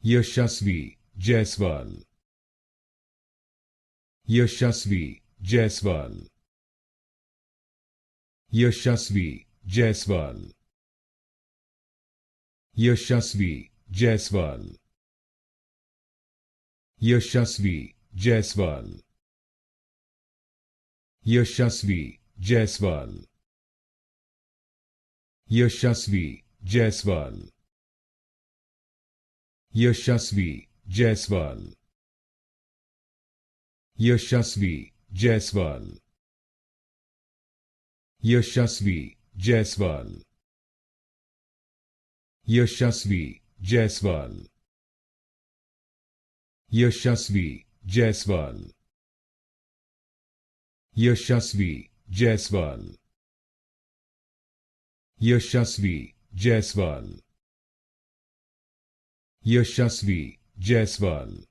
Yashasvi Jaiswal. Yashasvi Jaiswal. Yashasvi Jaiswal. Yashasvi Jaiswal. Yashasvi Jaiswal. Yashasvi Jaiswal. Yashasvi Jaiswal. Yashasvi Jaiswal. Yashasvi Jaiswal. Yashasvi Jaiswal. Yashasvi Jaiswal. Yashasvi Jaiswal. Yashasvi Jaiswal. Yashasvi Jaiswal. Yashasvi Jaiswal.